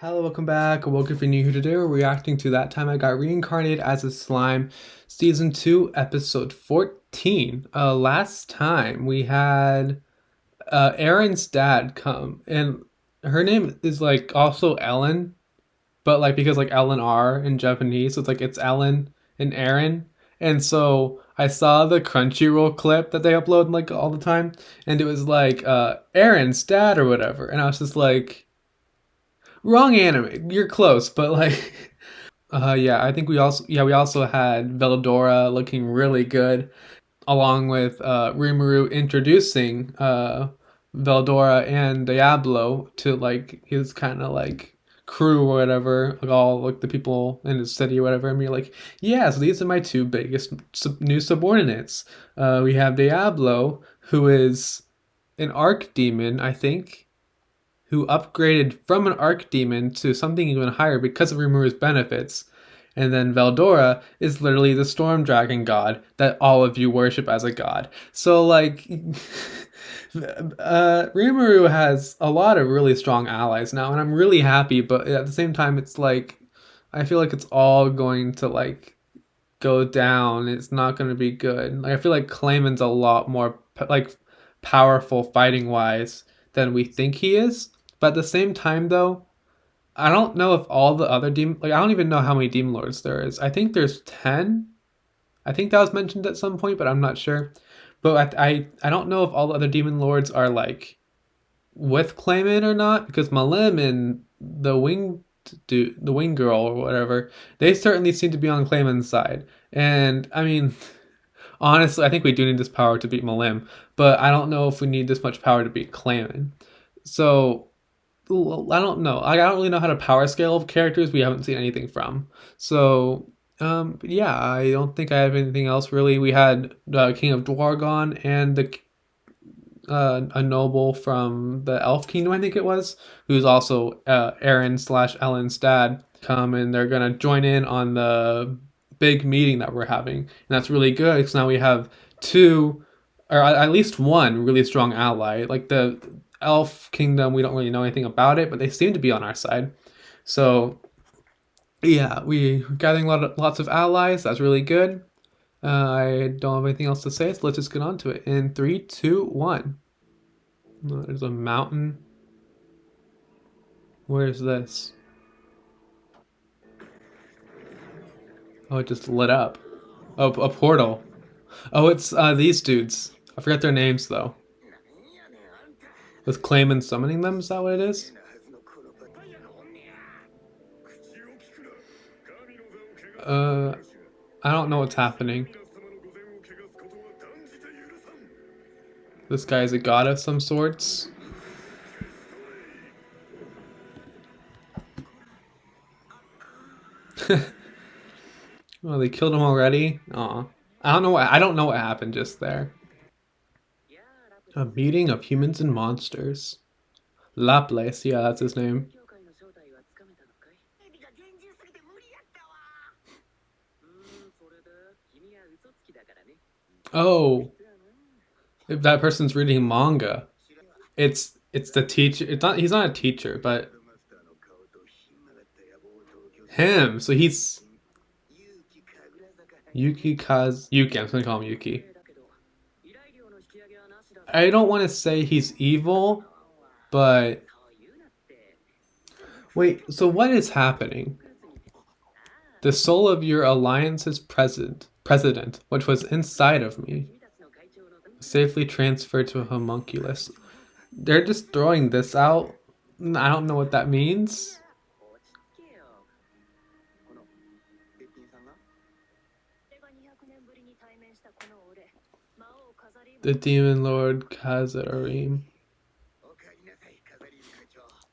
Hello, welcome back. Welcome if you're new here today. We're reacting to That Time I Got Reincarnated as a Slime, Season 2, Episode 14. Last time we had Aaron's dad come, and her name is like also Ellen, but like because like Ellen R in Japanese, so it's Ellen and Aaron. And so I saw the Crunchyroll clip that they upload like all the time, and it was like Aaron's dad or whatever, and I was just like, wrong anime. You're close, but like, yeah, I think we also had Veldora looking really good, along with Rimuru introducing Veldora and Diablo to like his kind of like crew or whatever, like all like the people in his city or whatever. And you're like, yeah, so these are my two biggest new subordinates. We have Diablo, who is an arc demon, I think, who upgraded from an archdemon to something even higher because of Rimuru's benefits. And then Veldora is literally the storm dragon god that all of you worship as a god. So like Rimuru has a lot of really strong allies now, and I'm really happy, but at the same time it's like I feel like it's all going to like go down. It's not going to be good. Like I feel like Clayman's a lot more like powerful fighting wise than we think he is. But at the same time, though, I don't know if all the other demon like I don't even know how many demon lords there is. I think there's 10. I think that was mentioned at some point, but I'm not sure. But I don't know if all the other demon lords are like with Clayman or not, because Malim and the wing girl or whatever, they certainly seem to be on Clayman's side. And I mean, honestly, I think we do need this power to beat Malim, but I don't know if we need this much power to beat Clayman. So I don't know. I don't really know how to power scale of characters we haven't seen anything from. So yeah, I don't think I have anything else really. We had King of Dwargon and the a noble from the Elf Kingdom, I think it was, who's also Aaron slash Ellen's dad, come and they're gonna join in on the big meeting that we're having, and that's really good because now we have two, or at least one really strong ally. Like the Elf Kingdom, we don't really know anything about it, but they seem to be on our side. So yeah, we're gathering lots of allies. That's really good. I don't have anything else to say, so let's just get on to it. In three, two, one. Oh, there's a mountain. Where's this? Oh, it just lit up. Oh, a portal. Oh, it's these dudes. I forget their names though. With Clayman summoning them, is that what it is? Uh, I don't know what's happening. This guy is a god of some sorts. Oh, they killed him already? Aw. I don't know what happened just there. A meeting of humans and monsters. Laplace, yeah, that's his name. Oh, if that person's reading manga. It's the teacher. It's not. He's not a teacher, but him. So he's Yuki. I'm just gonna call him Yuki. I don't want to say he's evil, but wait. So what is happening? The soul of your alliance's president, which was inside of me, safely transferred to a homunculus. They're just throwing this out. I don't know what that means. The demon lord Kazarim.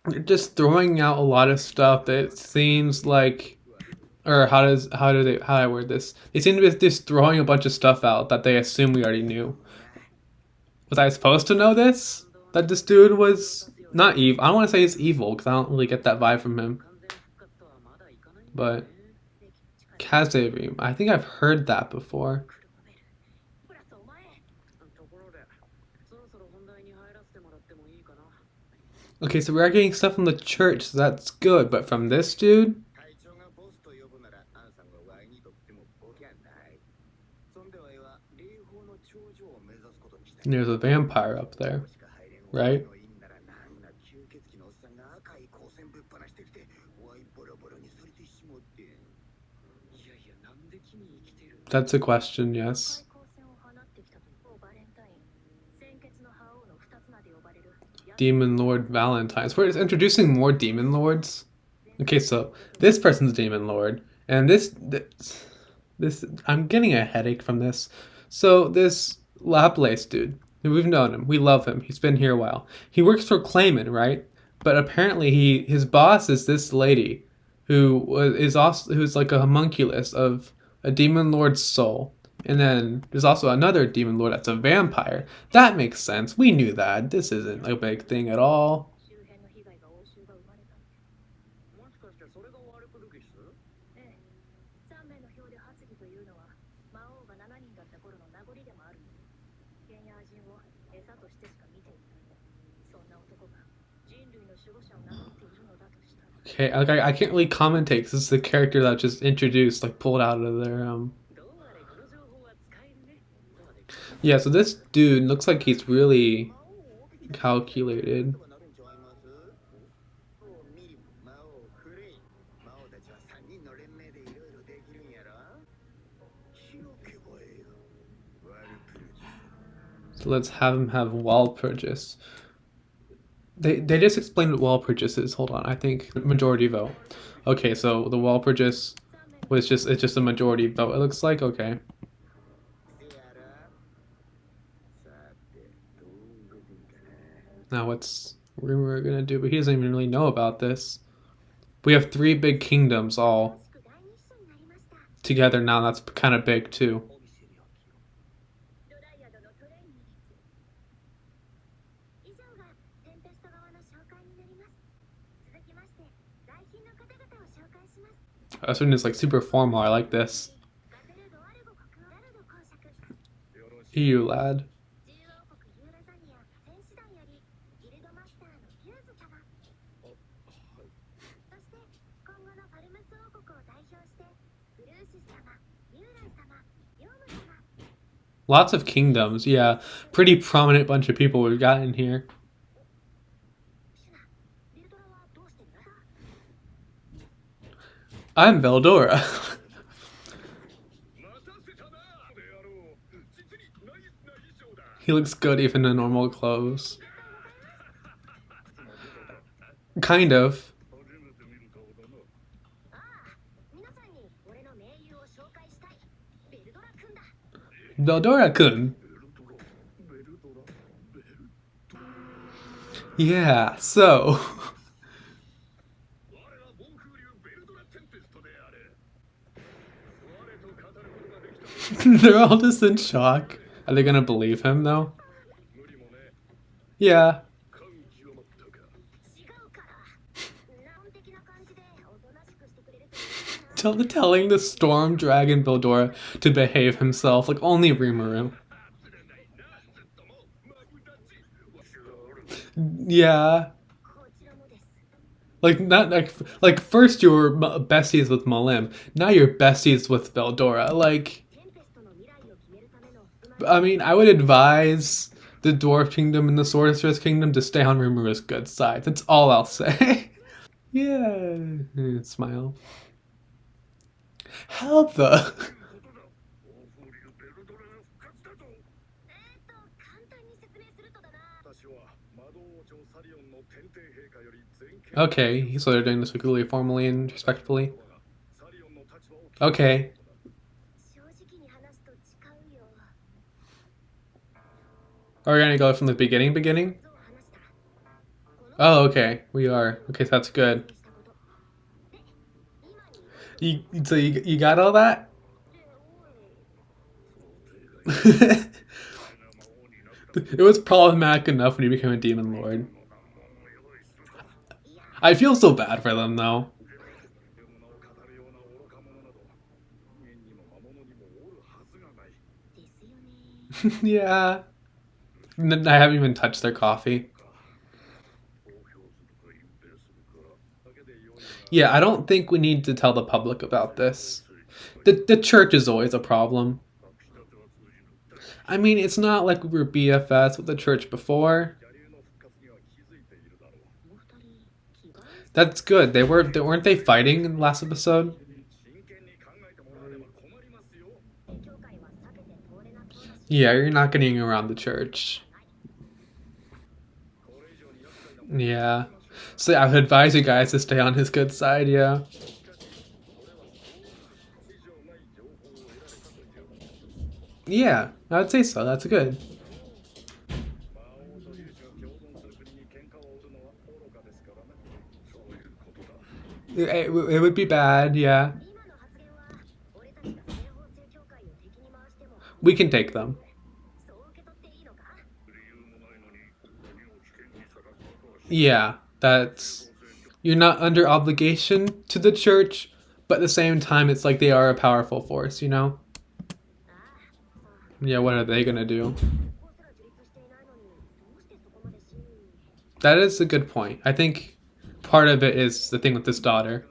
They're just throwing out a lot of stuff that seems like, or how do I word this? They seem to be just throwing a bunch of stuff out that they assume we already knew. Was I supposed to know this? That this dude was not evil. I don't want to say he's evil because I don't really get that vibe from him. But Kazarim, I think I've heard that before. Okay, so we are getting stuff from the church, so that's good. But from this dude, there's a vampire up there, right? That's a question, yes. Demon Lord Valentine's. We're introducing more Demon Lords. Okay, so this person's Demon Lord, and this I'm getting a headache from this. So this Laplace dude, we've known him, we love him. He's been here a while. He works for Clayman, right? But apparently his boss is this lady, is also who's like a homunculus of a demon lord's soul. And then there's also another demon lord that's a vampire. That makes sense. We knew that. This isn't a big thing at all. Okay, like I can't really commentate because this is the character that just introduced, like pulled out of their Yeah, so this dude looks like he's really calculated. So let's have him have wall purchase. They just explained what wall purchase is. Hold on, I think majority vote. Okay, so the wall purchase was just it's just a majority vote. It looks like okay. Now what's Rumor gonna do? But he doesn't even really know about this. We have three big kingdoms all together now. That's kind of big too. This one is like super formal. I like this. EU lad. Lots of kingdoms, yeah. Pretty prominent bunch of people we've got in here. I'm Veldora. He looks good even in normal clothes. Kind of. Veldora-kun. Yeah, so... They're all just in shock. Are they gonna believe him, though? Yeah. Telling the storm dragon Veldora to behave himself, like only Rimuru. Yeah. Like not like first you were besties with Malim, now you're besties with Veldora. Like, I mean, I would advise the Dwarf Kingdom and the Sorceress Kingdom to stay on Rimuru's good side. That's all I'll say. Yeah, smile. How the? Okay, so they're doing this really formally and respectfully. Okay. Are we gonna go from the beginning? Oh, okay. We are. Okay, so that's good. You got all that? It was problematic enough when he became a demon lord. I feel so bad for them though. Yeah. I haven't even touched their coffee. Yeah, I don't think we need to tell the public about this. The church is always a problem. I mean, it's not like we were BFS with the church before. That's good. They weren't they fighting in the last episode? Yeah, you're not getting around the church. Yeah. So I would advise you guys to stay on his good side, yeah. Yeah, I would say so. That's good. It would be bad, yeah. We can take them. Yeah, that's you're not under obligation to the church, but at the same time, it's like they are a powerful force, you know? Yeah, what are they gonna do? That is a good point. I think part of it is the thing with this daughter.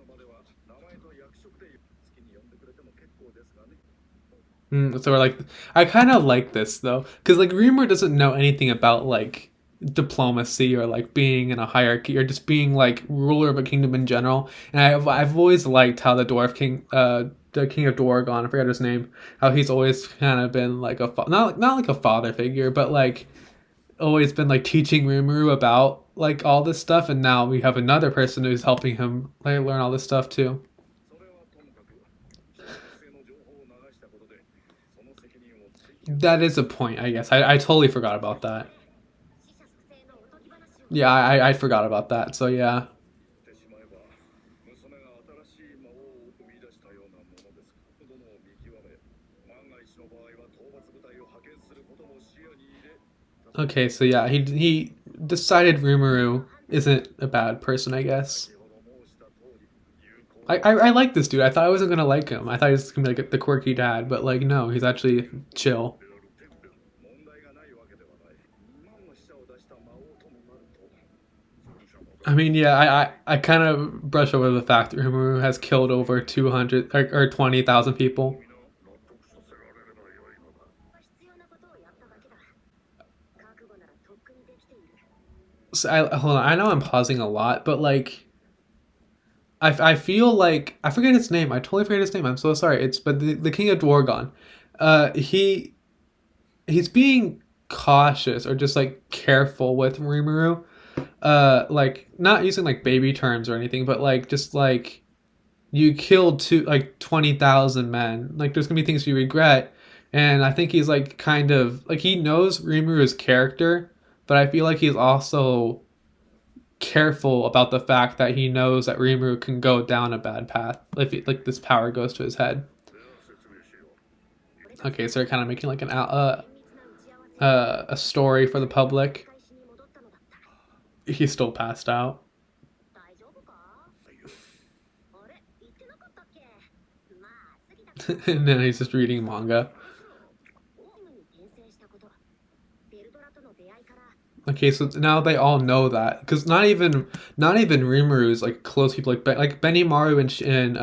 So we're like, I kind of like this though, because like Reamer doesn't know anything about like diplomacy or like being in a hierarchy or just being like ruler of a kingdom in general. And I've always liked how the king of Dwargon, I forgot his name, how he's always kind of been like not like a father figure, but like always been like teaching Rimuru about like all this stuff, and now we have another person who's helping him like learn all this stuff too. That is a point, I guess. I totally forgot about that. Yeah, I forgot about that. So yeah. Okay, so yeah, he decided Rimuru isn't a bad person, I guess. I like this dude. I thought I wasn't gonna like him. I thought he was gonna be like the quirky dad, but like no, he's actually chill. I mean, yeah, I kind of brush over the fact that Rimuru has killed over 200 or 20,000 people. So hold on, I know I'm pausing a lot, but like I feel like I forget his name. I totally forget his name. I'm so sorry. It's but the King of Dwargon. He's being cautious or just like careful with Rimuru. Like not using like baby terms or anything, but like just like you killed 20,000 men. Like there's gonna be things you regret, and I think he's like kind of like he knows Rimuru's character, but I feel like he's also careful about the fact that he knows that Rimuru can go down a bad path if like this power goes to his head. Okay, so they're kind of making like a story for the public. He's still passed out, and then he's just reading manga. Okay, so now they all know that because not even Rimuru's like close people like Benimaru and Shion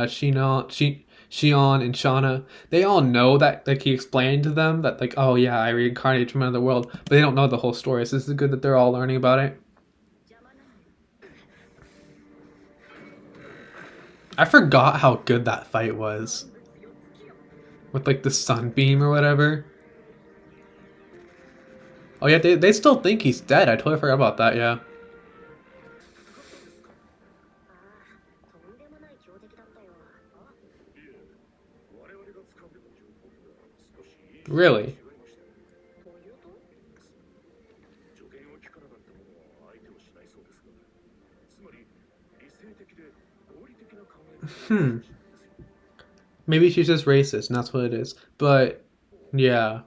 and Shauna, they all know that like he explained to them that like oh yeah I reincarnated from another world, but they don't know the whole story. So this is good that they're all learning about it. I forgot how good that fight was with like the sunbeam or whatever. Oh yeah, they still think he's dead. I totally forgot about that. Yeah, really. Hmm. Maybe she's just racist, and that's what it is. But yeah.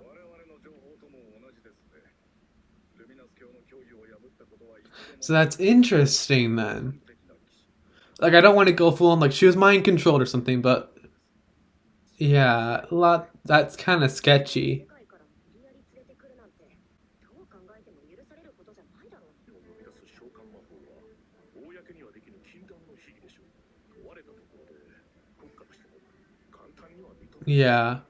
So that's interesting then. Like I don't want to go full on like she was mind controlled or something, but yeah, a lot that's kind of sketchy. Yeah.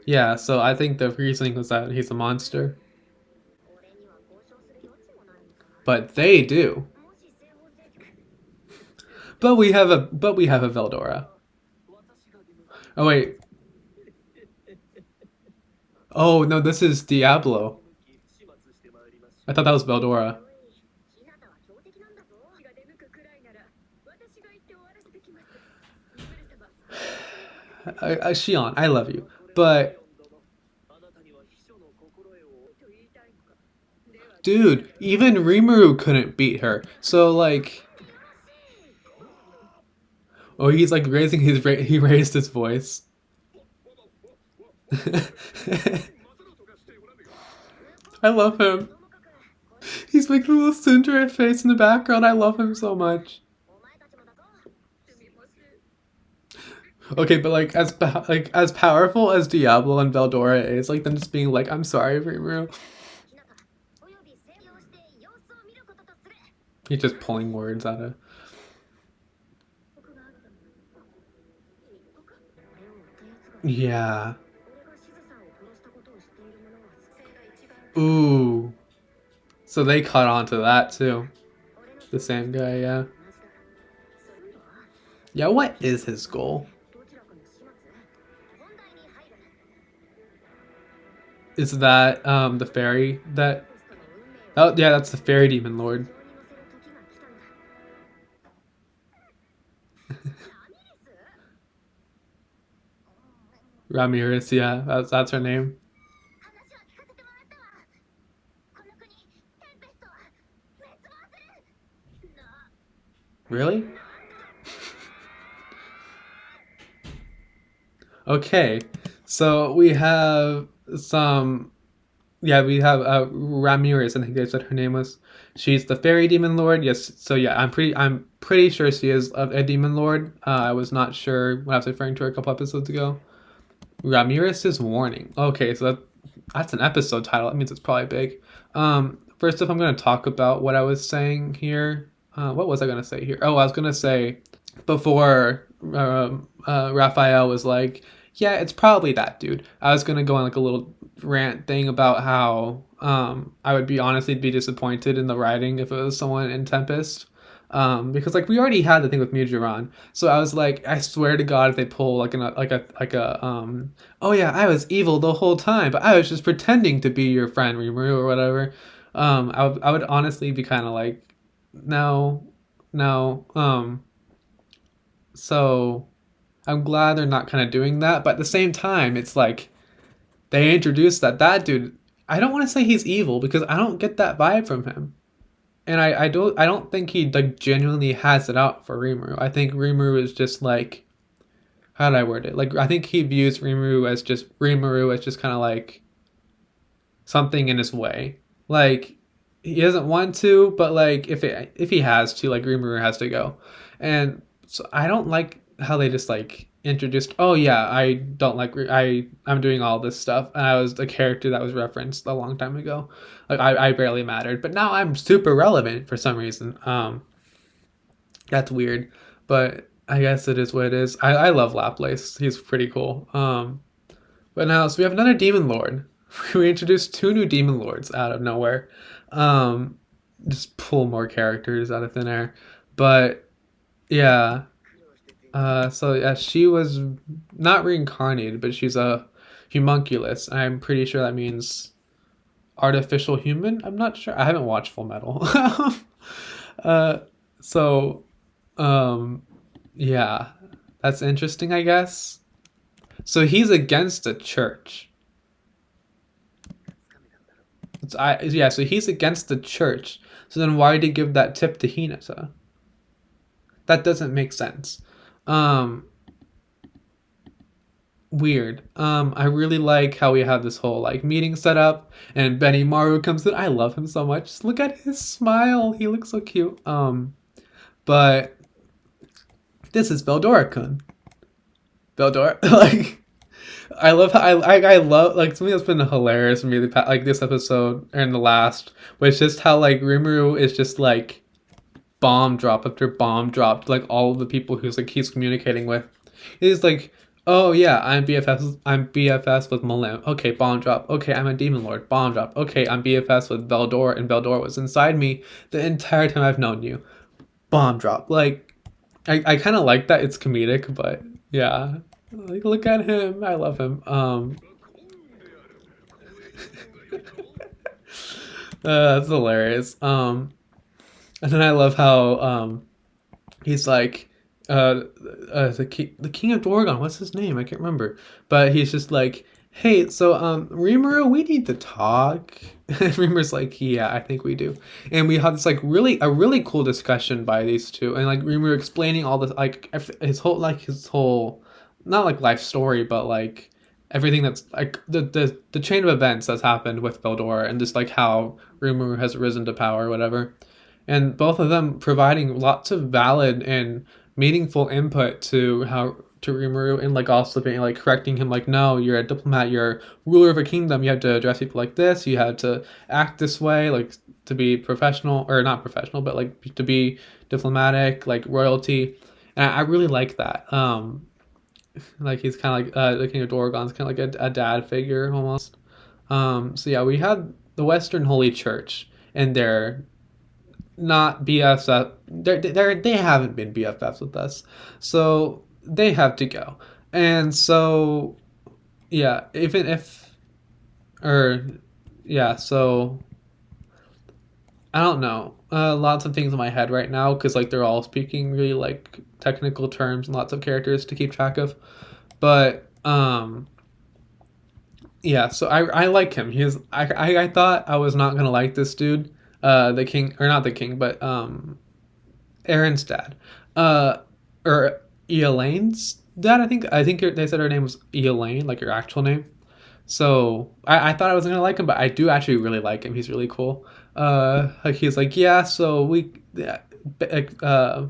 Yeah, so I think the reasoning was that he's a monster. But they do. But we have a Veldora. Oh wait. Oh no, this is Diablo. I thought that was Veldora. Shion, I love you. But dude, even Rimuru couldn't beat her. So like, oh, he's like raising he raised his voice. I love him. He's making a little Cinderella face in the background. I love him so much. Okay, but like as powerful as Diablo and Veldora is, like them just being like, "I'm sorry, Rimuru." He's just pulling words out of. Yeah. Ooh. So they caught on to that too. The same guy, yeah. Yeah, what is his goal? Is that the fairy that oh yeah, that's the fairy demon lord. Ramirez, yeah, that's her name. Really? Okay. So we have some yeah, we have Ramirez, I think they said her name was. She's the fairy demon lord. Yes. So yeah, I'm pretty sure she is a demon lord. I was not sure when I was referring to her a couple episodes ago. Ramirez's warning. Okay, so that's an episode title. That means it's probably big. First off, I'm going to talk about what I was saying here. What was I going to say here? Oh, I was going to say before Raphael was like, yeah, it's probably that dude. I was going to go on like a little rant thing about how I would be honestly be disappointed in the writing if it was someone in Tempest. Because like we already had the thing with Mujiran, so I was like, I swear to God, if they pull like a oh yeah, I was evil the whole time, but I was just pretending to be your friend Rimuru or whatever. I would honestly be kind of like, no, no. So I'm glad they're not kind of doing that, but at the same time, it's like they introduced that dude. I don't want to say he's evil because I don't get that vibe from him, and I don't think he like genuinely has it out for Rimuru. I think Rimuru is just like how did I word it? Like I think he views Rimuru as just kind of like something in his way. Like he doesn't want to, but like if he has to, like Rimuru has to go. And so I don't like how they just like introduced. Oh yeah, I don't like I'm doing all this stuff, and I was the character that was referenced a long time ago. Like I barely mattered, but now I'm super relevant for some reason. That's weird, but I guess it is what it is. I love Laplace. He's pretty cool. But now, so we have another demon lord. We introduced two new demon lords out of nowhere. Um, just pull more characters out of thin air. But yeah, so yeah, she was not reincarnated, but she's a homunculus. I'm pretty sure that means artificial human. I'm not sure. I haven't watched Full Metal. uh, so um, yeah, that's interesting, I guess. So he's against the church. Yeah, so he's against the church. So then why did he give that tip to Hinata? That doesn't make sense. Um, Weird. I really like how we have this whole like meeting set up, and Benny Maru comes in. I love him so much. Just look at his smile. He looks so cute. But this is Veldora-kun. Veldora, like I love how I love like something that's been hilarious for me like this episode and the last was just how like Rimuru is just like bomb drop after bomb drop to like all of the people he's communicating with. He's like, oh yeah, I'm BFS with Malim. Okay, bomb drop. Okay, I'm a demon lord. Bomb drop. Okay, I'm BFS with Veldor, and Veldor was inside me the entire time I've known you. Bomb drop. Like, I kind of like that. It's comedic, but yeah, like look at him. I love him. That's hilarious. And then I love how he's like the king of Dorgon. What's his name? I can't remember. But he's just like, hey, so Rimuru, we need to talk. And Rimur's like, yeah, I think we do. And we had this like really cool discussion by these two, and like Rimuru explaining all this like his whole not like life story, but like everything that's like the chain of events that's happened with Veldora, and just like how Rimuru has risen to power or whatever, and both of them providing lots of valid and meaningful input to how to Rimuru, and like also being like correcting him like, no, you're a diplomat, you're ruler of a kingdom, you have to address people like this, you have to act this way, like to be professional, or not professional, but like to be diplomatic, like royalty. And I really like that. Like he's kind of like the king of Dorgon's kind of like a dad figure almost. So yeah, we had the Western Holy Church, and they're not BFF. They haven't been BFFs with us, so they have to go. And so yeah, even if or yeah, so I don't know. Lots of things in my head right now because like they're all speaking really like technical terms and lots of characters to keep track of. But yeah, so I like him. I thought I was not gonna like this dude, the king, or not the king, but Aaron's dad, or Elaine's dad. I think they said her name was Elaine, like her actual name. So I thought I was gonna like him, but I do actually really like him. He's really cool. Like he's like, yeah, so we, yeah, uh,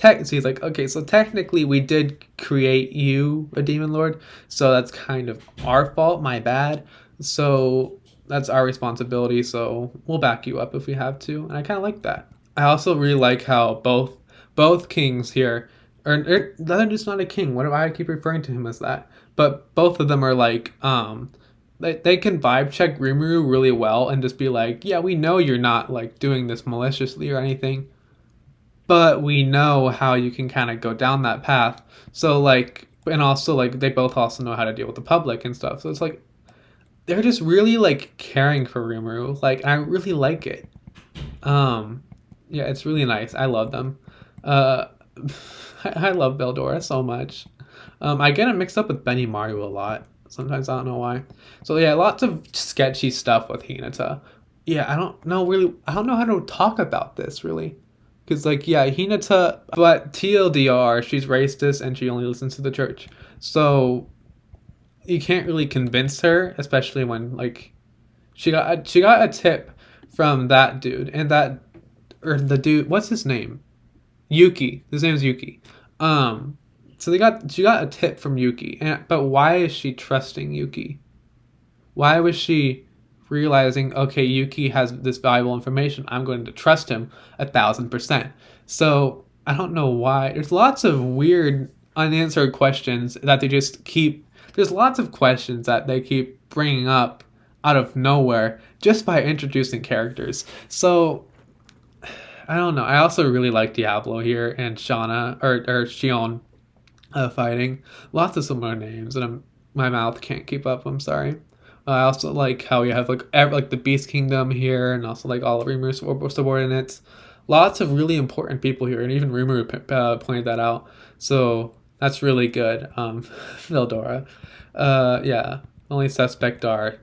so he's like, okay, so technically we did create you a demon lord, so that's kind of our fault, my bad. So that's our responsibility. So we'll back you up if we have to, and I kind of like that. I also really like how both kings here, or the other dude's not a king. What do I keep referring to him as that? But both of them are like, they can vibe check Rimuru really well and just be like, yeah, we know you're not like doing this maliciously or anything, but we know how you can kind of go down that path. So like, and also like they both also know how to deal with the public and stuff. So it's like they're just really like caring for Rimuru. Like I really like it. Um, yeah, it's really nice. I love them. Uh, I love Beldora so much. I get it mixed up with Benny Maru a lot. Sometimes I don't know why. So yeah, lots of sketchy stuff with Hinata. Yeah, I don't know really. I don't know how to talk about this really. Because, like, yeah, Hinata, but TLDR, she's racist and she only listens to the church. So, you can't really convince her, especially when, like, she got a tip from that dude. And that, or the dude, what's his name? Yuki. His name's Yuki. So she got a tip from Yuki. But why is she trusting Yuki? Why was she realizing, okay, Yuki has this valuable information, I'm going to trust him 1,000%? So I don't know why. There's lots of weird unanswered questions that they just keep. There's lots of questions that they keep bringing up out of nowhere just by introducing characters. So I don't know. I also really like Diablo here and Shauna or Shion fighting. Lots of similar names, and my mouth can't keep up. I'm sorry. I also like how we have like the Beast Kingdom here, and also like all of Rimuru's subordinates. Lots of really important people here, and even Rimuru pointed that out. So that's really good. Vildora. Yeah. Only suspect are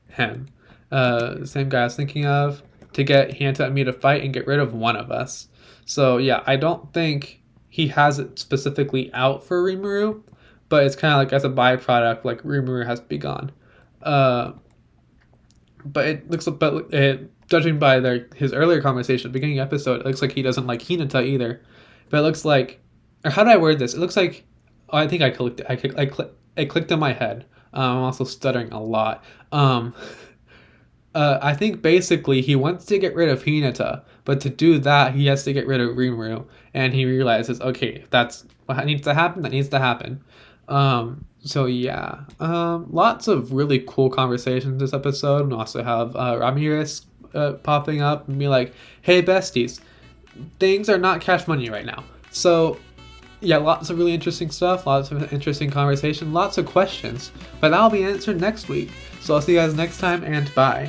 him. Same guy I was thinking of to get Hanta and me to fight and get rid of one of us. So yeah, I don't think he has it specifically out for Rimuru, but it's kind of like as a byproduct, like Rimuru has to be gone. Uh, but judging by his earlier conversation at the beginning of the episode, it looks like he doesn't like Hinata either. But it looks like, or how do I word this? It looks like, oh, I think I clicked it. It clicked in my head. I'm also stuttering a lot. I think basically he wants to get rid of Hinata, but to do that he has to get rid of Rimuru, and he realizes, okay, if that's what needs to happen, that needs to happen. So yeah, lots of really cool conversations this episode. We also have Ramirez popping up and be like, "Hey besties, things are not cash money right now." So yeah, lots of really interesting stuff, lots of interesting conversation, lots of questions, but that'll be answered next week. So I'll see you guys next time, and bye.